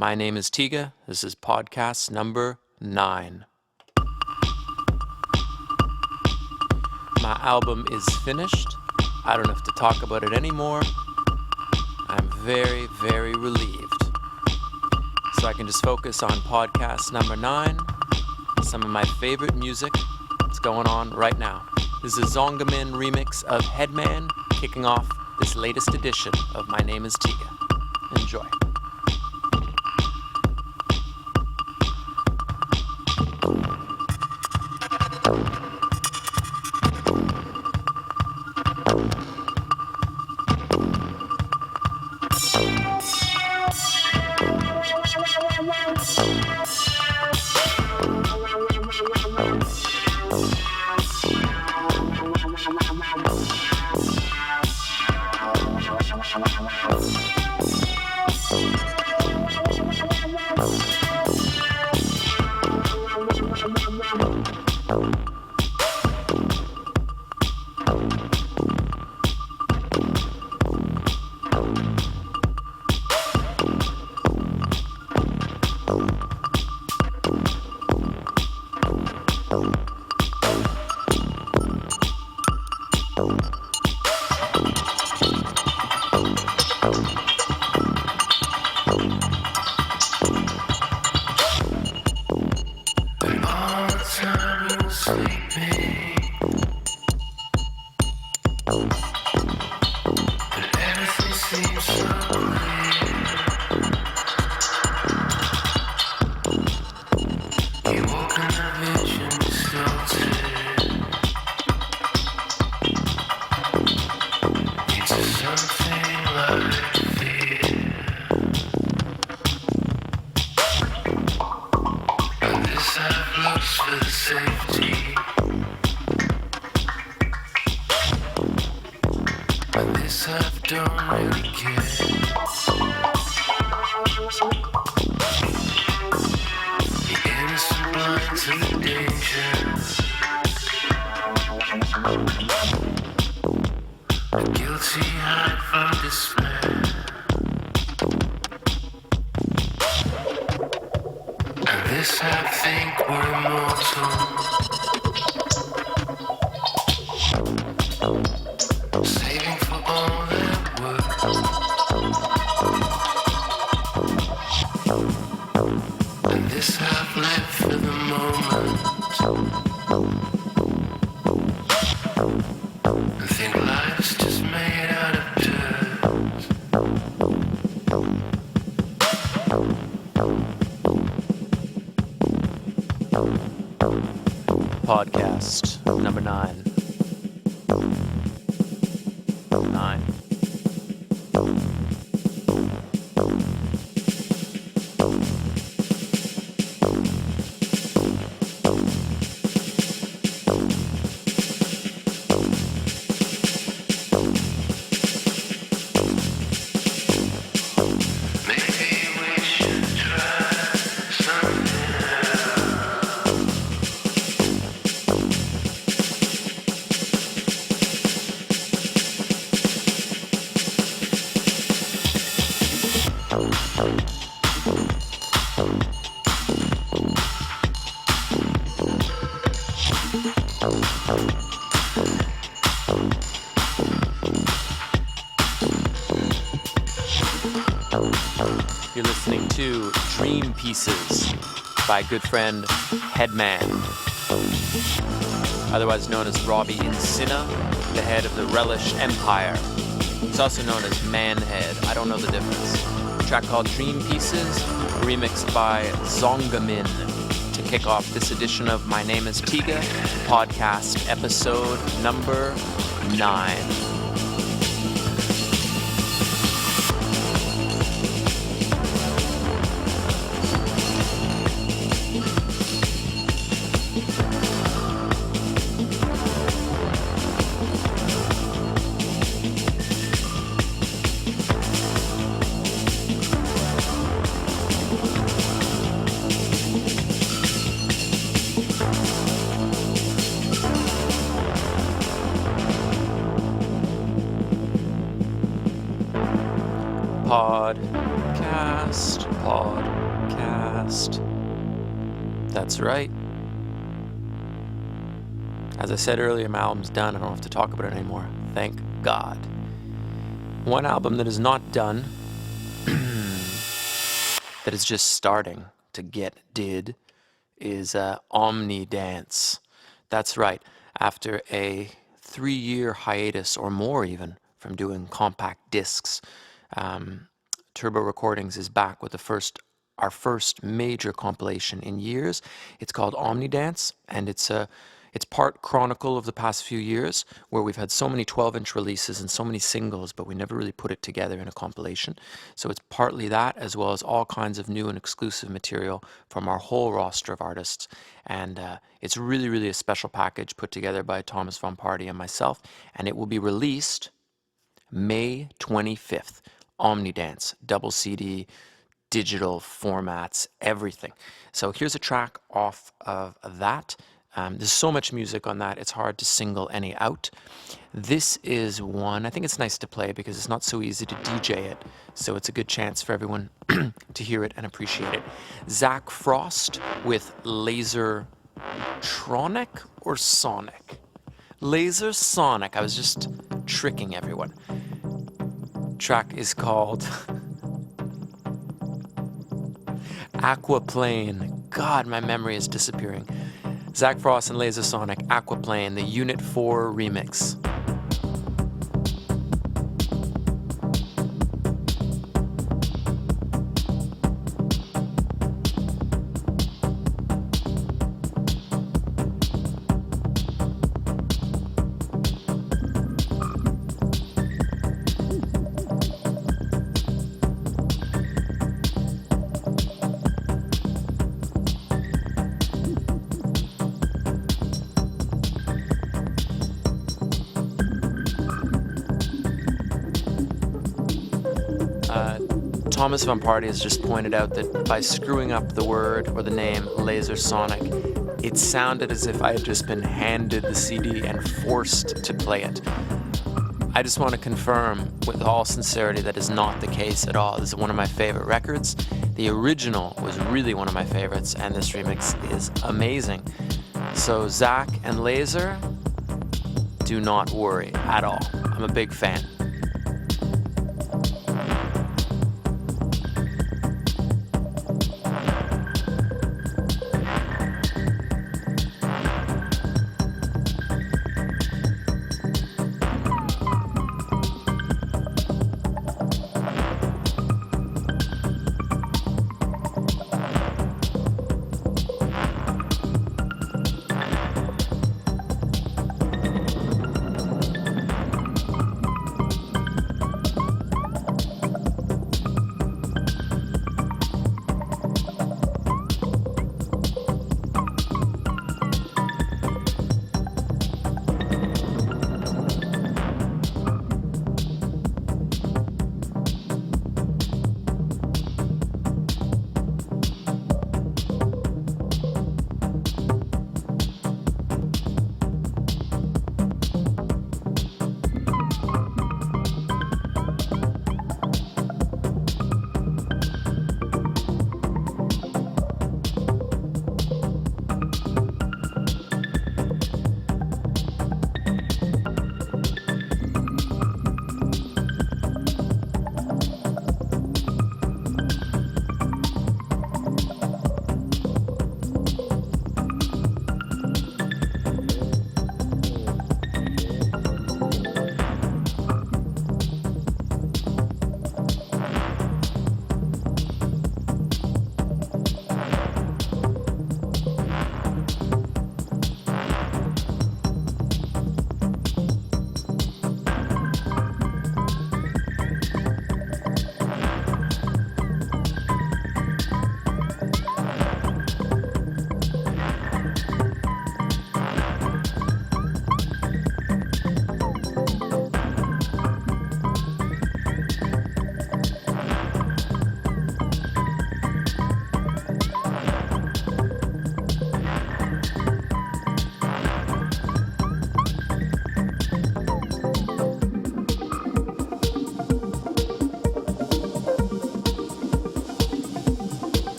My name is Tiga. This is podcast number 9. My album is finished. I don't have to talk about it anymore. I'm very, very relieved. So I can just focus on podcast number 9. Some of my favorite music that's going on right now. This is a Zongamin remix of Headman, kicking off this latest edition of My Name is Tiga. Enjoy. Podcast number 9. 9. You're listening to Dream Pieces by good friend Headman, otherwise known as Robbie Insina, the head of the Relish Empire. He's also known as Manhead. I don't know the difference. A track called Dream Pieces, remixed by Zongamin, to kick off this edition of My Name is Tiga, podcast episode number 9. podcast. That's right. As I said earlier, my album's done. I don't have to talk about it anymore. Thank God. One album that is not done, that is just starting to get did, is Omni Dance. That's right. After a 3-year hiatus or more even from doing compact discs, Turbo Recordings is back with our first major compilation in years. It's called Omni Dance, and it's part chronicle of the past few years, where we've had so many 12-inch releases and so many singles, but we never really put it together in a compilation. So it's partly that, as well as all kinds of new and exclusive material from our whole roster of artists. And it's really, really a special package put together by Thomas Von Party and myself, and it will be released May 25th. Omni Dance, double CD, digital formats, everything. So here's a track off of that. There's so much music on that, it's hard to single any out. This is one, I think it's nice to play because it's not so easy to DJ it, so it's a good chance for everyone to hear it and appreciate it. Zach Frost with Lasesonic or Sonic? Lasesonic, I was just tricking everyone. Track is called Aquaplane. God, my memory is disappearing. Zach Frost and Lasesonic, Aquaplane, the Unit 4 remix. Thomas Von Party has just pointed out that by screwing up the word or the name Lasesonic, it sounded as if I had just been handed the CD and forced to play it. I just want to confirm with all sincerity that is not the case at all. This is one of my favorite records. The original was really one of my favorites, and this remix is amazing. So Zach and Laser, do not worry at all. I'm a big fan.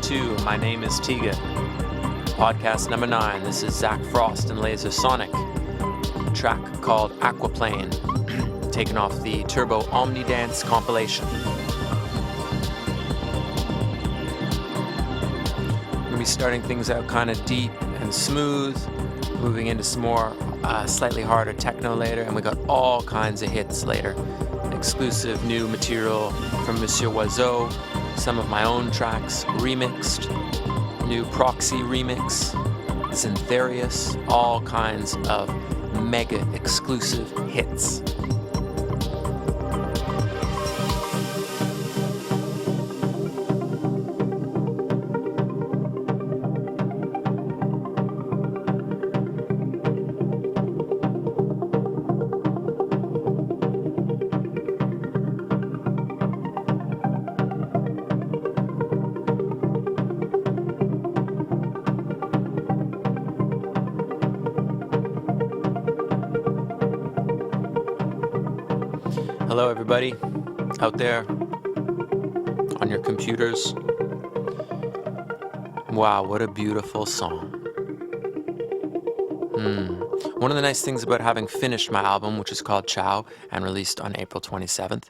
2. My name is Tiga. Podcast number 9. This is Zach Frost and Lasesonic. A track called Aquaplane, taken off the Turbo Omnidance compilation. I'm going to be starting things out kind of deep and smooth, moving into some more slightly harder techno later, and we got all kinds of hits later. Exclusive new material from Monsieur Oiseau, some of my own tracks remixed, new Proxy remix, Zyntherius, all kinds of mega exclusive hits. Hello everybody out there on your computers. Wow, what a beautiful song. One of the nice things about having finished my album, which is called Ciao and released on April 27th,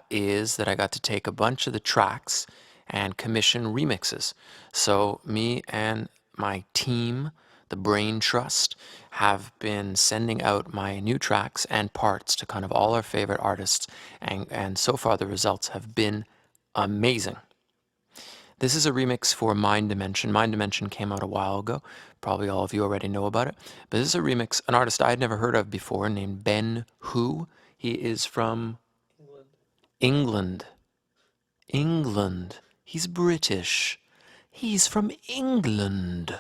is that I got to take a bunch of the tracks and commission remixes. So me and my team, the Brain Trust, have been sending out my new tracks and parts to kind of all our favorite artists, and so far the results have been amazing. This is a remix for Mind Dimension. Mind Dimension came out a while ago. Probably all of you already know about it. But this is a remix, an artist I had never heard of before named Ben Hu. He is from England. England. He's British. He's from England.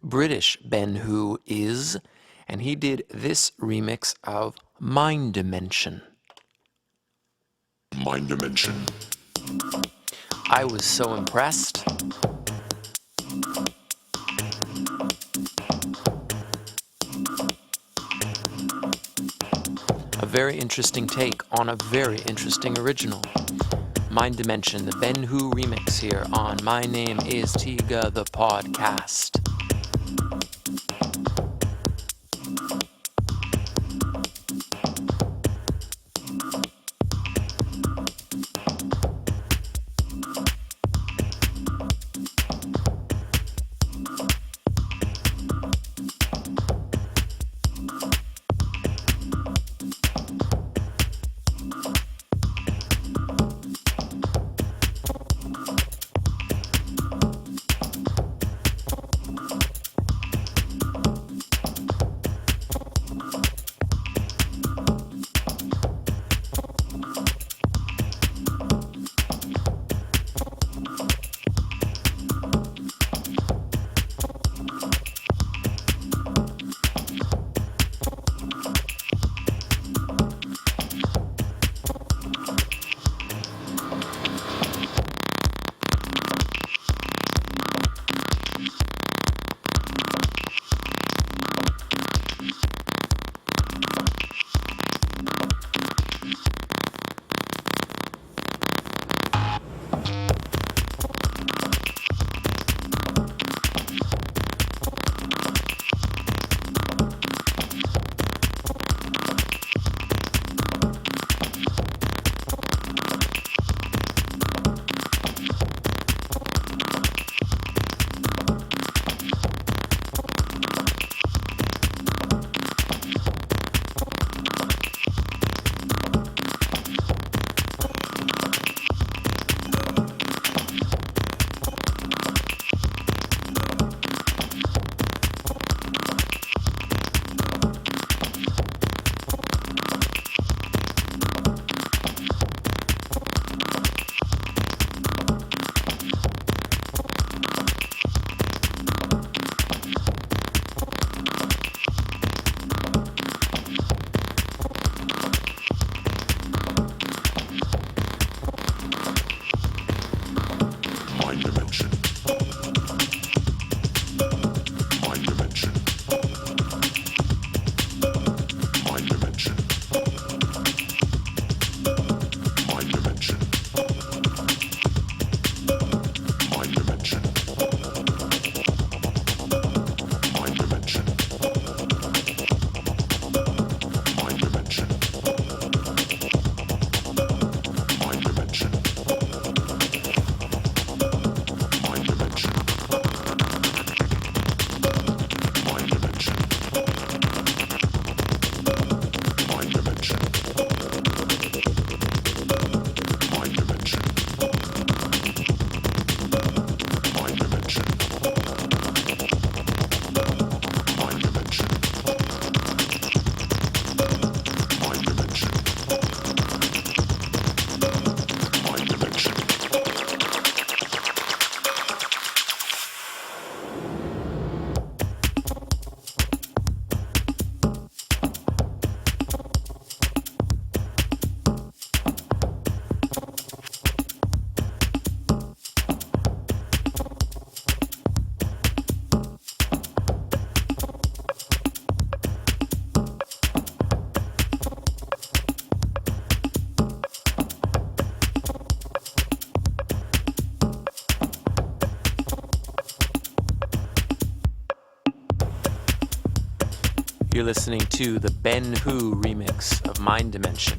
British Ben Hu is, and he did this remix of Mind Dimension. Mind Dimension. I was so impressed. A very interesting take on a very interesting original. Mind Dimension, the Ben Hu remix here on My Name is Tiga, the podcast. You're listening to the Ben Hu remix of Mind Dimension.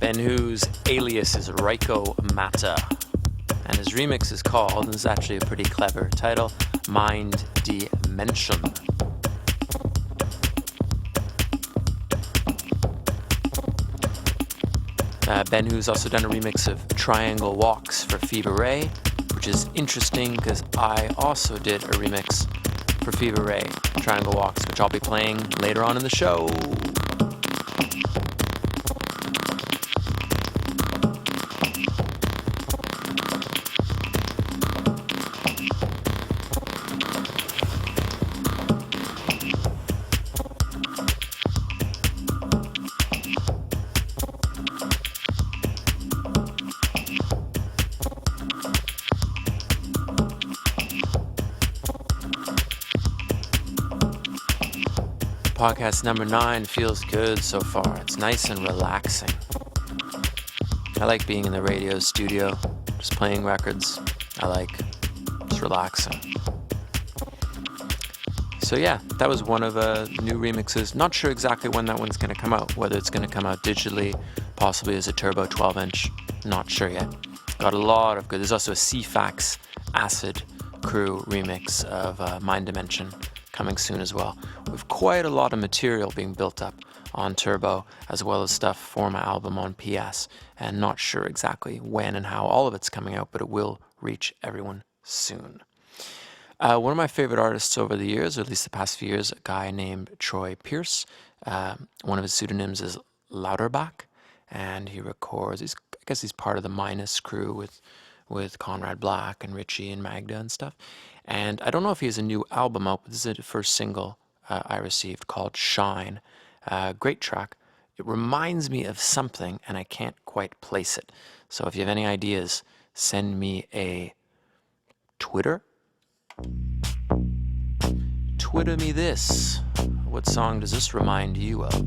Ben Hu's alias is Royksopp, and his remix is called, and this is actually a pretty clever title, Mind Dimension. Ben Hu's also done a remix of Triangle Walks for Fever Ray, which is interesting because I also did a remix for Fever Ray, Triangle Walks, which I'll be playing later on in the show. Podcast number 9 feels good so far. It's nice and relaxing. I like being in the radio studio, just playing records. I like just relaxing. So yeah, that was one of new remixes. Not sure exactly when that one's going to come out, whether it's going to come out digitally, possibly as a turbo 12-inch. Not sure yet. Got a lot of good. There's also a CFAX Acid Crew remix of Mind Dimension coming soon as well. With quite a lot of material being built up on turbo, as well as stuff for my album on PS, and not sure exactly when and how all of it's coming out, but it will reach everyone soon. One of my favorite artists over the years, or at least the past few years, a guy named Troy Pierce. One of his pseudonyms is Auderbach, and he records, I guess he's part of the Minus crew with Conrad Black and Richie and Magda and stuff. And I don't know if he has a new album out, but this is the first single I received called Shine. Great track. It reminds me of something, and I can't quite place it. So if you have any ideas, send me a Twitter. Twitter me this. What song does this remind you of?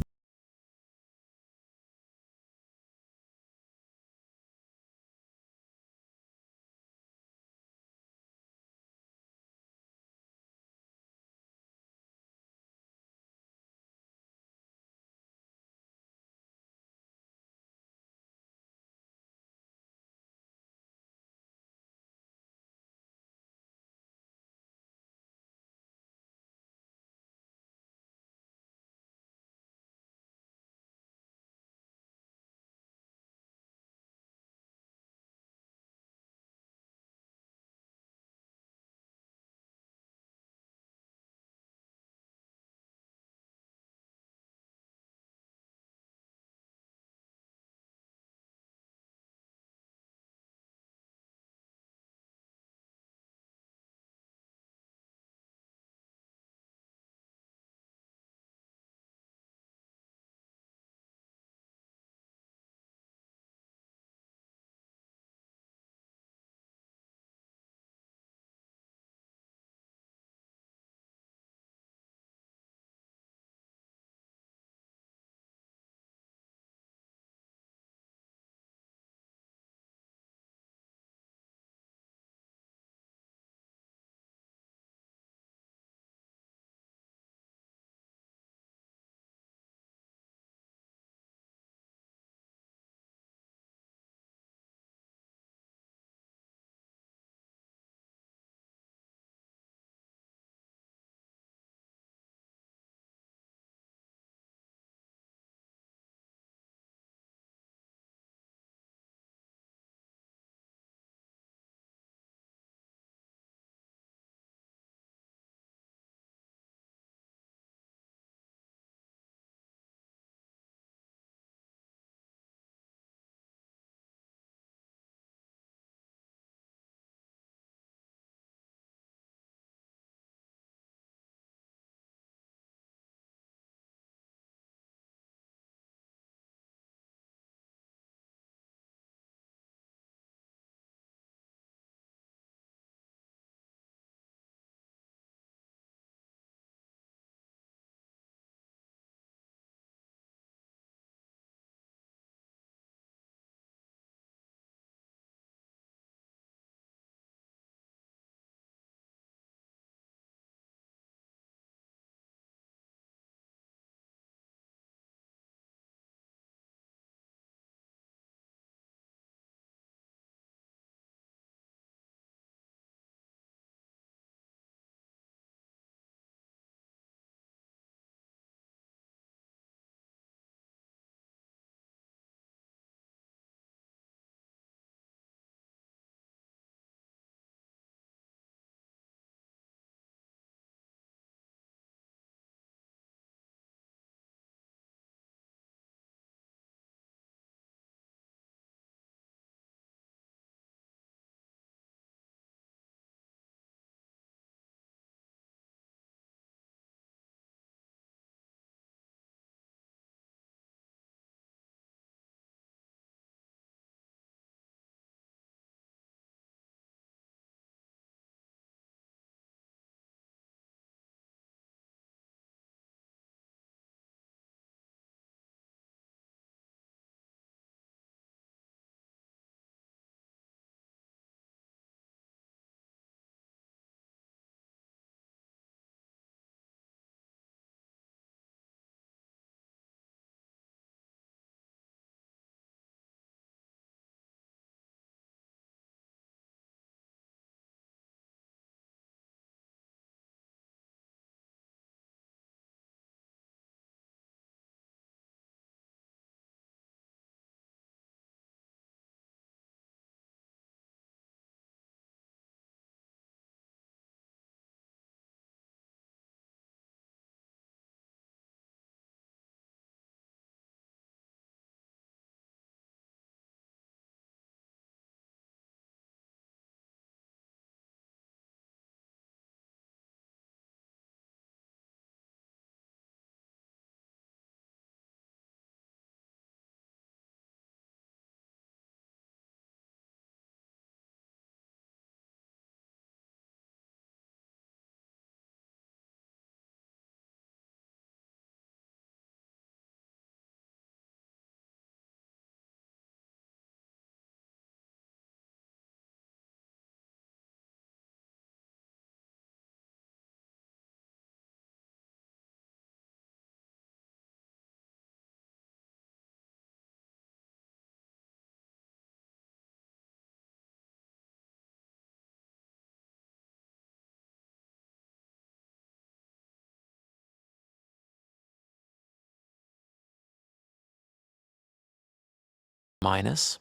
minus.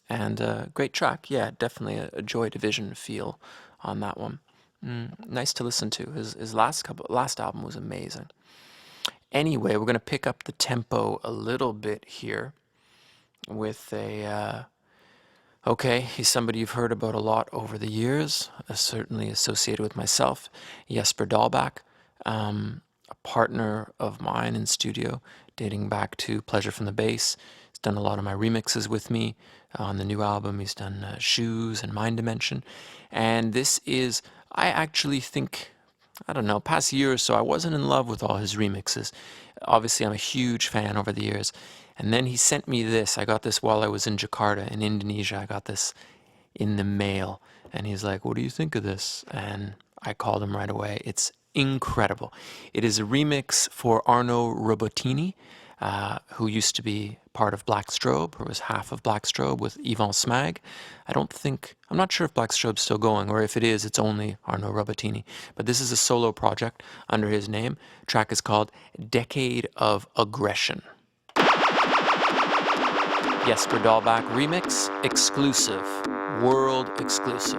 And great track, yeah, definitely a Joy Division feel on that one. Nice to listen to. His last album was amazing. Anyway, we're going to pick up the tempo a little bit here with a... okay, he's somebody you've heard about a lot over the years, certainly associated with myself, Jesper Dahlbach, a partner of mine in studio, dating back to Pleasure from the Bass. He's done a lot of my remixes with me. On the new album, he's done Shoes and Mind Dimension. And this is, I actually think, I don't know, past year or so, I wasn't in love with all his remixes. Obviously, I'm a huge fan over the years. And then he sent me this. I got this while I was in Jakarta in Indonesia. I got this in the mail. And he's like, what do you think of this? And I called him right away. It's incredible. It is a remix for Arnaud Rebotini, who used to be part of Black Strobe, or was half of Black Strobe with Yvan Smag. I'm not sure if Black Strobe's still going, or if it is, it's only Arnaud Rebotini. But this is a solo project under his name. The track is called Decade of Aggression. Jesper Dahlbach remix, exclusive, world exclusive.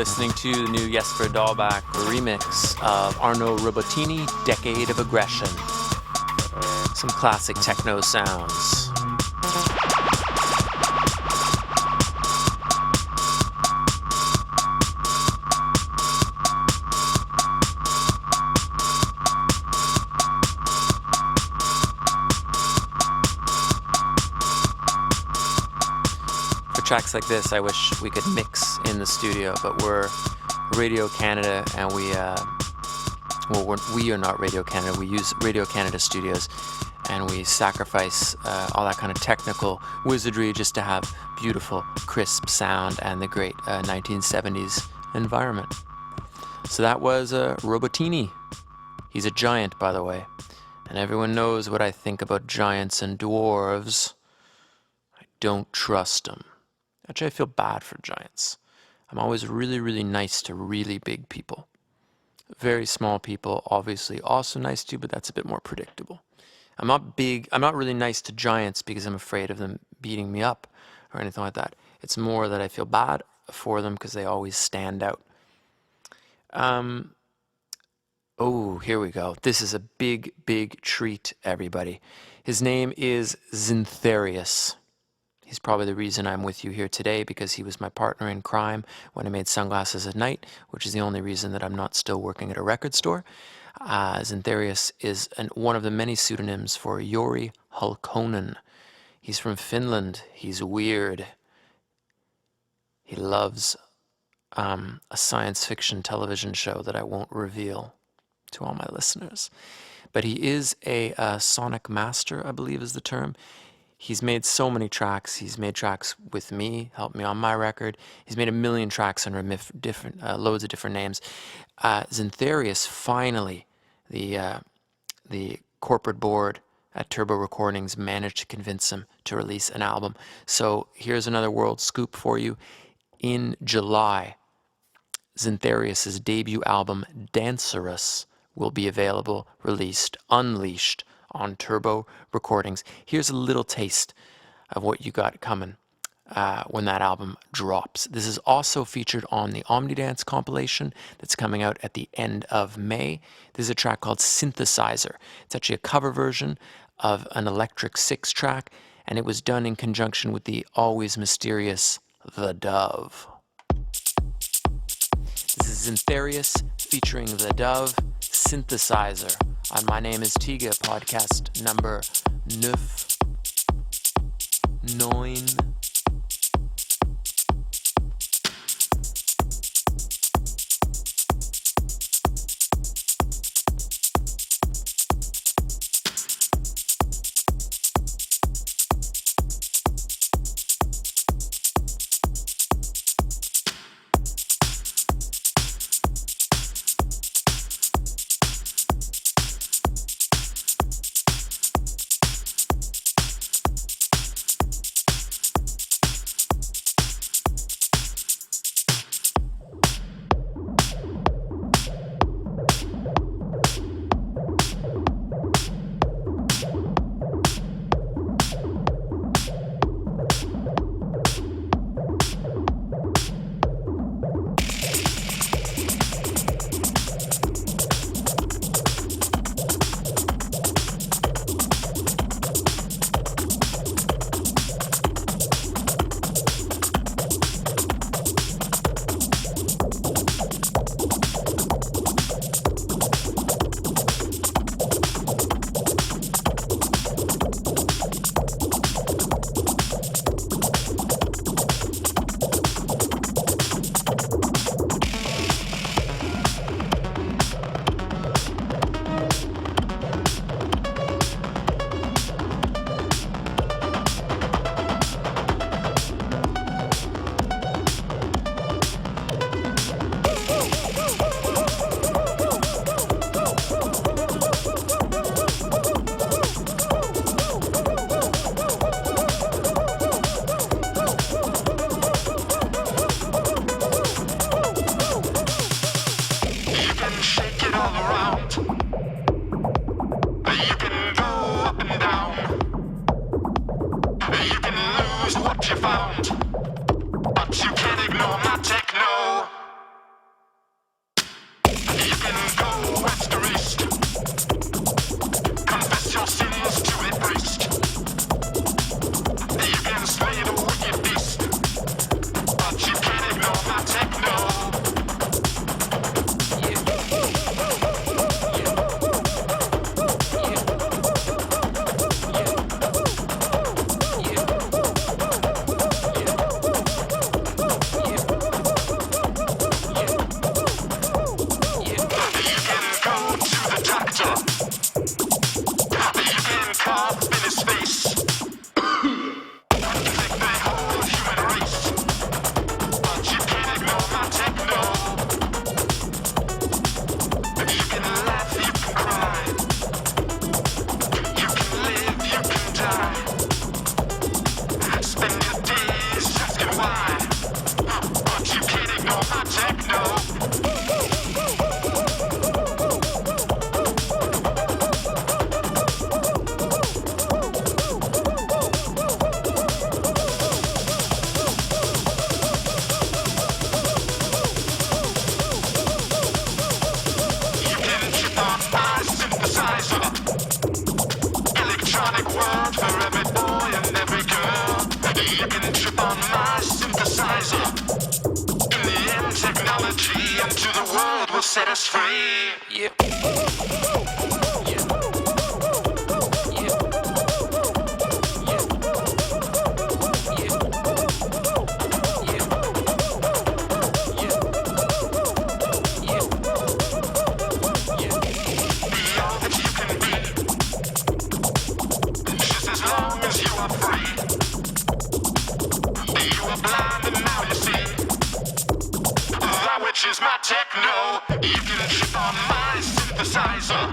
listening to the new Jesper Dahlback remix of Arnaud Rebotini, Decade of Aggression. Some classic techno sounds. Tracks like this, I wish we could mix in the studio, but we're Radio Canada, and we are not Radio Canada. We use Radio Canada studios, and we sacrifice all that kind of technical wizardry just to have beautiful, crisp sound and the great 1970s environment. So that was Rebotini. He's a giant, by the way, and everyone knows what I think about giants and dwarves. I don't trust them. Actually, I feel bad for giants. I'm always really, really nice to really big people. Very small people, obviously, also nice to, but that's a bit more predictable. I'm not really nice to giants because I'm afraid of them beating me up or anything like that. It's more that I feel bad for them because they always stand out. Oh, here we go. This is a big, big treat, everybody. His name is Zyntherius. He's probably the reason I'm with you here today, because he was my partner in crime when I made Sunglasses at Night, which is the only reason that I'm not still working at a record store. Zyntherius is one of the many pseudonyms for Jori Hulkkonen. He's from Finland. He's weird. He loves a science fiction television show that I won't reveal to all my listeners. But he is a sonic master, I believe is the term. He's made so many tracks. He's made tracks with me, helped me on my record. He's made a million tracks under loads of different names. Zyntherius, finally, the corporate board at Turbo Recordings managed to convince him to release an album. So here's another world scoop for you. In July, Zyntherius' debut album, Dancerous, will be available, released, unleashed on Turbo Recordings. Here's a little taste of what you got coming when that album drops. This is also featured on the Omnidance compilation that's coming out at the end of May. This is a track called Synthesizer. It's actually a cover version of an Electric Six track, and it was done in conjunction with the always mysterious The Dove. This is Zyntherius featuring The Dove, Synthesizer, on My Name is Tiga, podcast number 9. set us free. Yeah. Is my techno. You can trip on my synthesizer.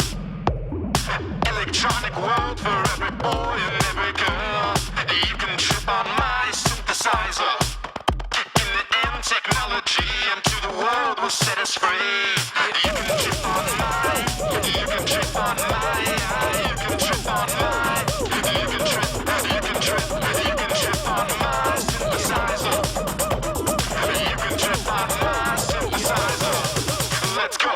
Electronic world for every boy and every girl. You can trip on my synthesizer. Kicking the end technology into the world will set us free. You can trip on my. You can trip on my. You can trip on my. You can trip. You can trip. You can trip on my synthesizer. You can trip on my synthesizer. Let's go.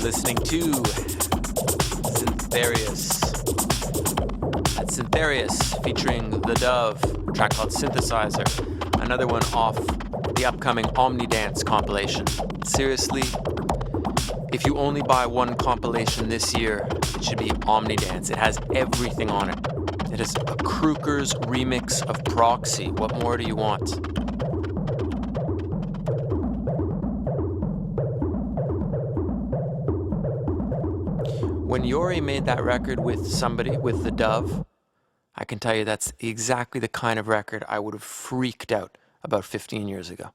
Listening to Zyntherius. That's Zyntherius featuring The Dove, a track called Synthesizer. Another one off the upcoming Omnidance compilation. Seriously, if you only buy one compilation this year, it should be Omnidance. It has everything on it. It is a Kruger's remix of Proxy. What more do you want? When Yori made that record with somebody, with The Dove, I can tell you that's exactly the kind of record I would have freaked out about 15 years ago.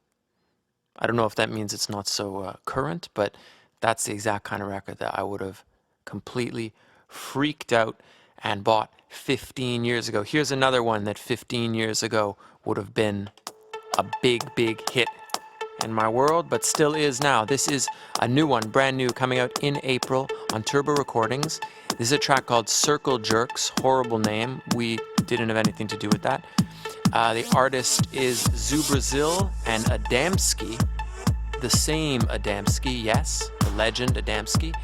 I don't know if that means it's not so current, but that's the exact kind of record that I would have completely freaked out and bought 15 years ago. Here's another one that 15 years ago would have been a big, big hit in my world, but still is now. This is a new one, brand new, coming out in April on Turbo Recordings. This is a track called Circle Jerks. Horrible name. We didn't have anything to do with that. The artist is Zubrazil and Adamski. The same Adamski, yes, the legend Adamski.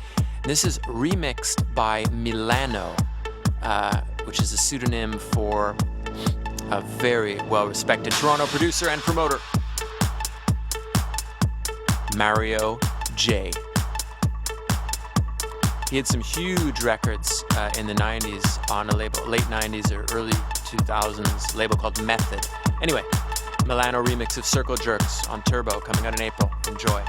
This is remixed by Milano, which is a pseudonym for a very well-respected Toronto producer and promoter, Mario J. He had some huge records in the 90s on a label, late 90s or early 2000s, label called Method. Anyway, Milano remix of Circle Jerks on Turbo, coming out in April. Enjoy.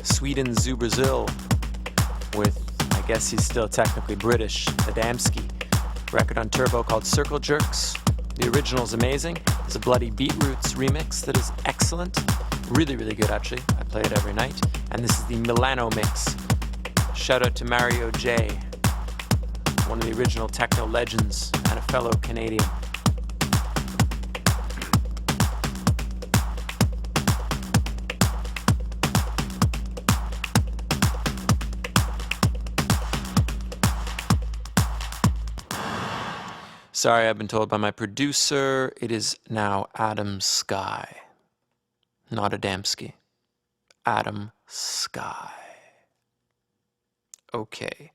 Sweden Zoo Brazil with, I guess he's still technically British, Adamski. Record on Turbo called Circle Jerks. The original is amazing. There's a Bloody Beetroots remix that is excellent. Really, really good actually. I play it every night. And this is the Milano mix. Shout out to Mario J, one of the original techno legends and a fellow Canadian. Sorry, I've been told by my producer, it is now Adam Sky. Not Adamski. Adam Sky. Okay.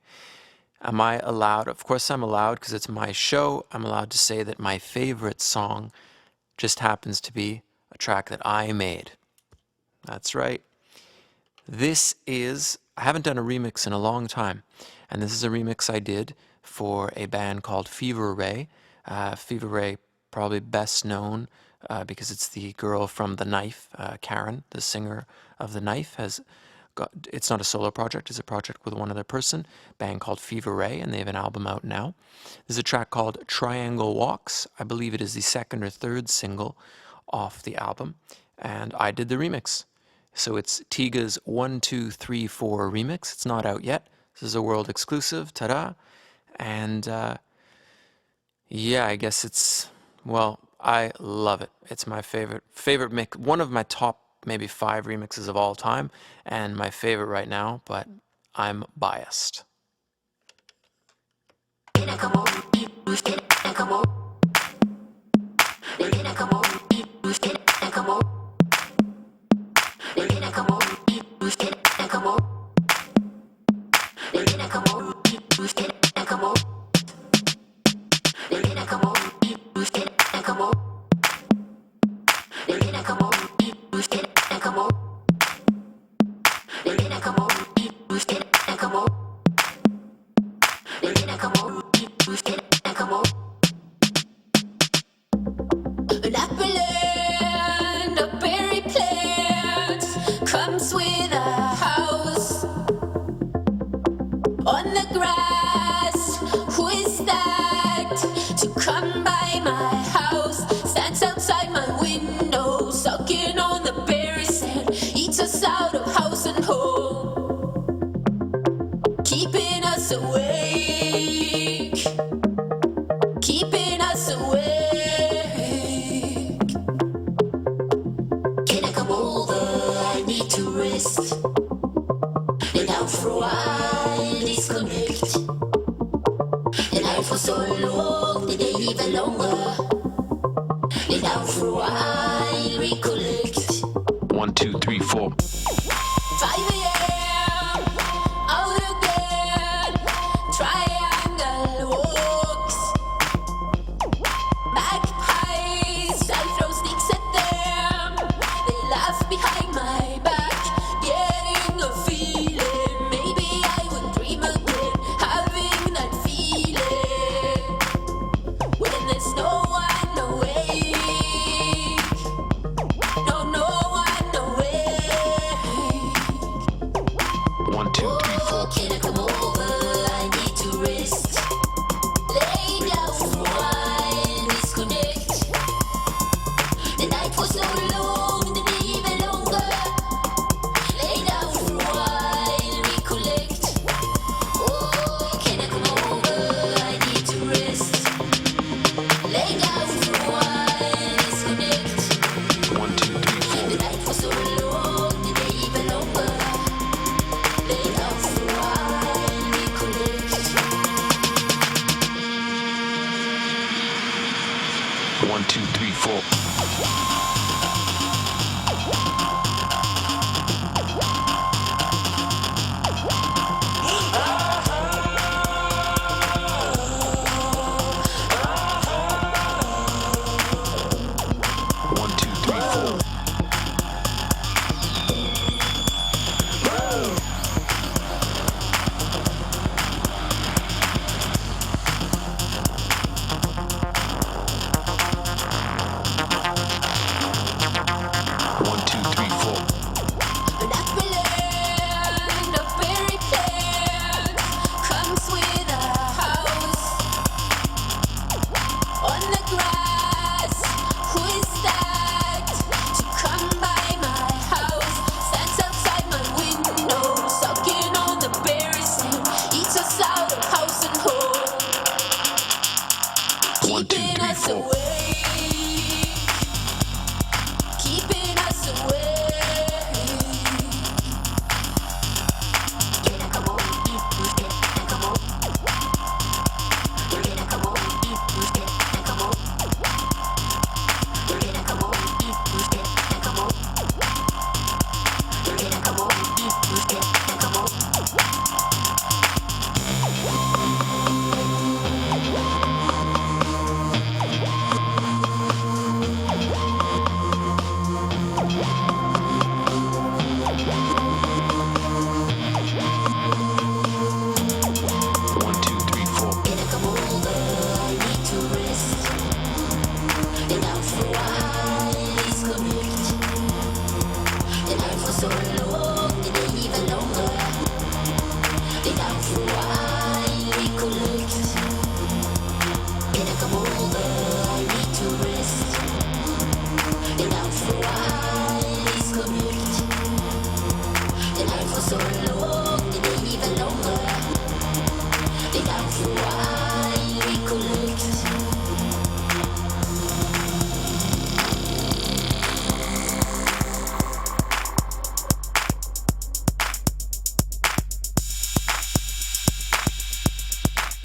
Am I allowed? Of course I'm allowed because it's my show. I'm allowed to say that my favorite song just happens to be a track that I made. That's right. This is, I haven't done a remix in a long time, and this is a remix I did for a band called Fever Ray. Fever Ray, probably best known because it's the girl from The Knife, Karen, the singer of The Knife, has got, it's not a solo project, it's a project with one other person, band called Fever Ray, and they have an album out now. There's a track called Triangle Walks. I believe it is the second or third single off the album, and I did the remix. So it's Tiga's 1, 2, 3, 4 remix. It's not out yet. This is a world exclusive, ta-da. And yeah, I guess it's, well, I love it. It's my favorite mix, one of my top maybe 5 remixes of all time, and my favorite right now, but I'm biased.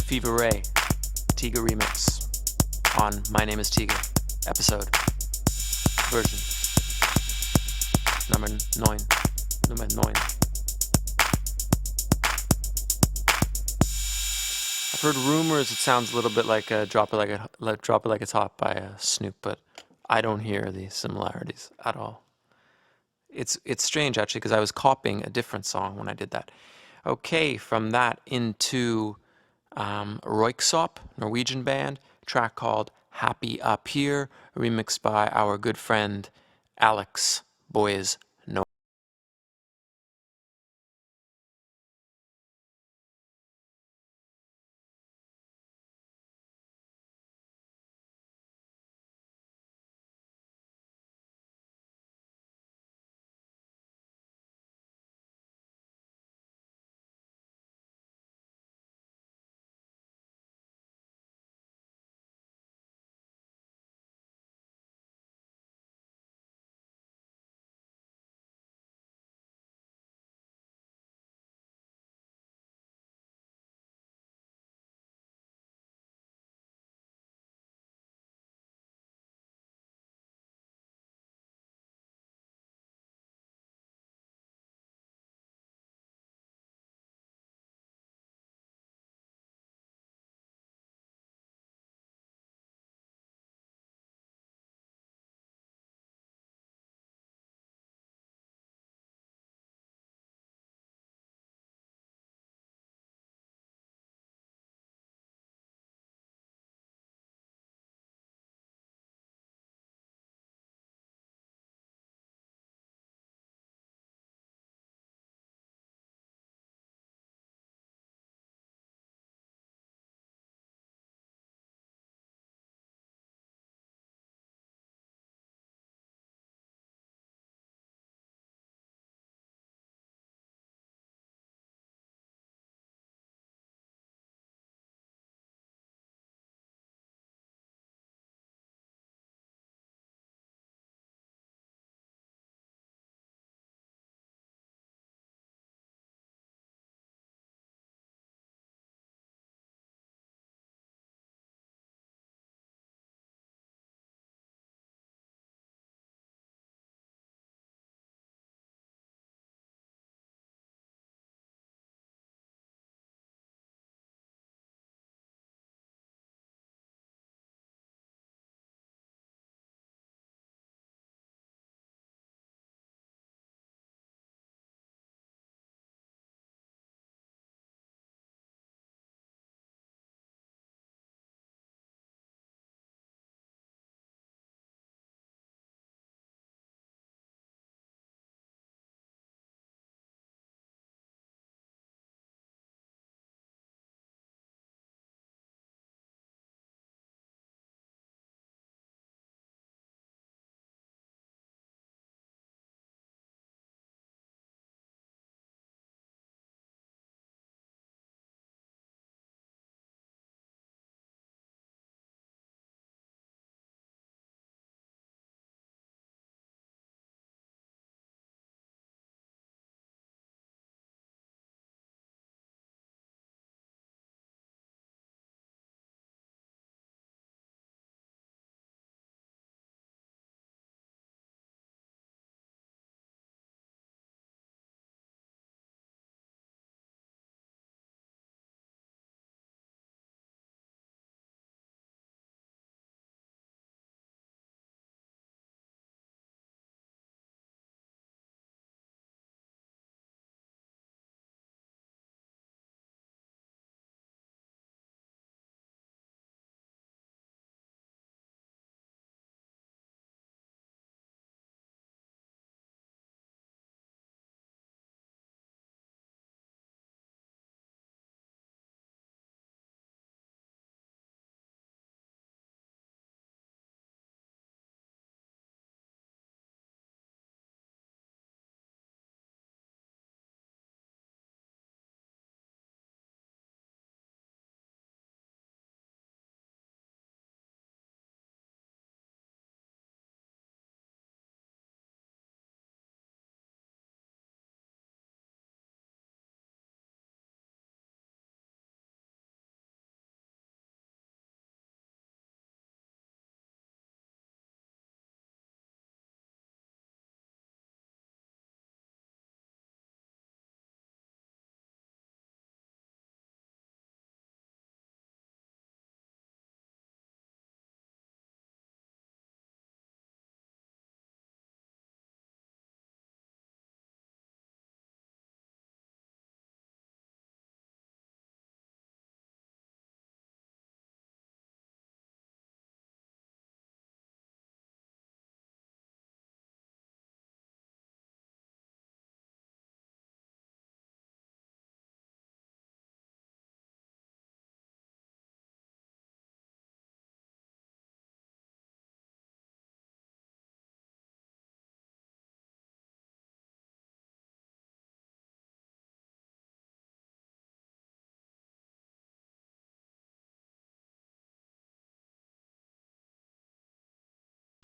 Fever Ray, Tiga remix on My Name is Tiga, episode, version, number 9. I've heard rumors it sounds a little bit like Drop It Like It's Hot by Snoop, but I don't hear the similarities at all. It's strange actually because I was copying a different song when I did that. Okay, from that into Royksopp, Norwegian band, track called Happy Up Here, remixed by our good friend Alex Boys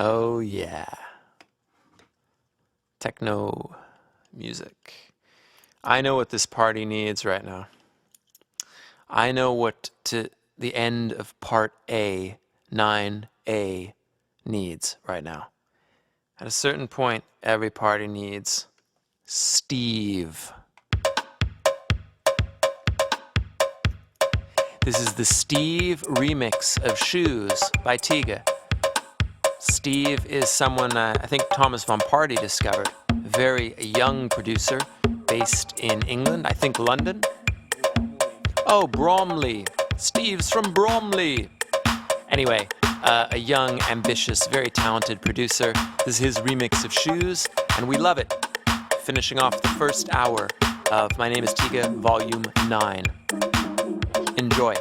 Oh yeah. Techno music. I know what this party needs right now. I know what the end of part A, 9A, needs right now. At a certain point, every party needs Steve. This is the Steve remix of Shoes by Tiga. Steve is someone I think Thomas Von Party discovered. A very young producer based in England, I think London. Oh, Bromley. Steve's from Bromley. Anyway, a young, ambitious, very talented producer. This is his remix of Shoes, and we love it. Finishing off the first hour of My Name is Tiga, Volume 9. Enjoy.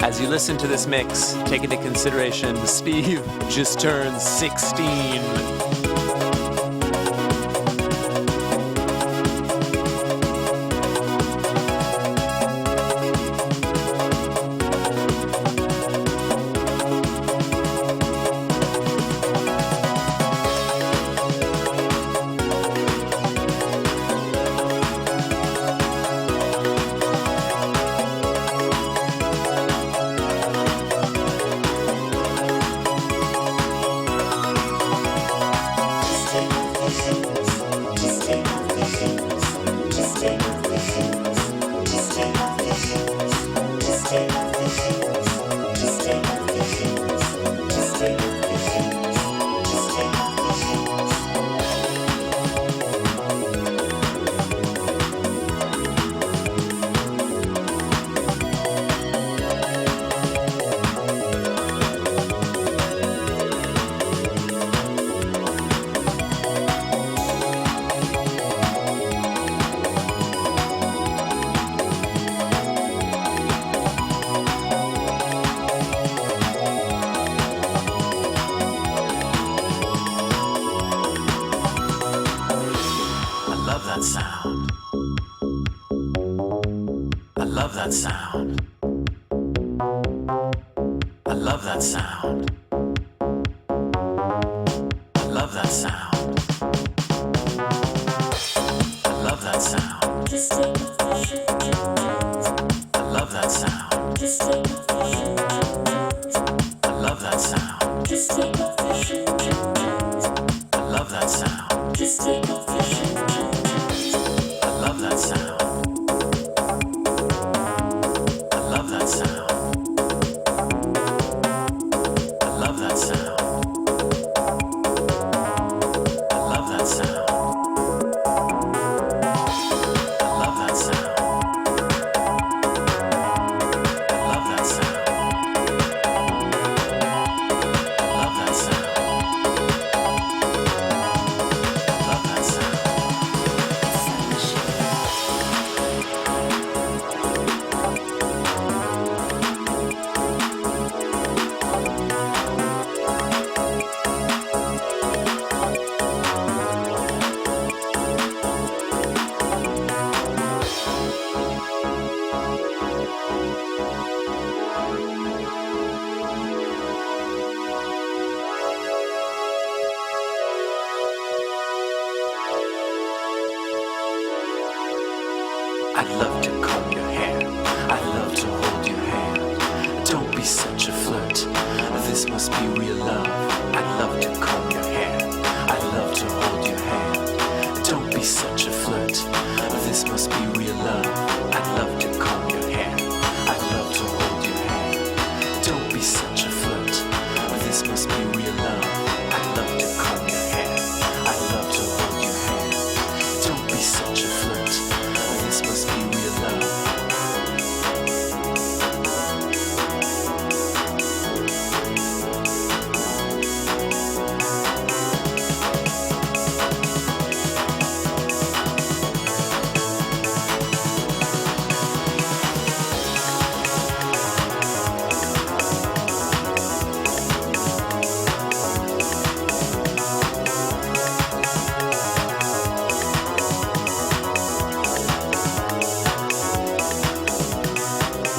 As you listen to this mix, take into consideration Steve just turned 16. I'd love to comb your hair, I'd love to hold your hand. Don't be such a flirt, this must be real love. I'd love to comb your hair, I'd love to hold your hand. Don't be such a flirt, this must be real love. I'd love to comb your hair, I'd love to hold your hand. Don't be such a flirt, this must be real love. I'd love to comb your hair, I'd love to hold your hand. Don't be such a flirt, this must be real love.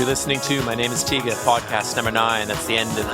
listening to My Name is Tiga, podcast number 9. That's the end of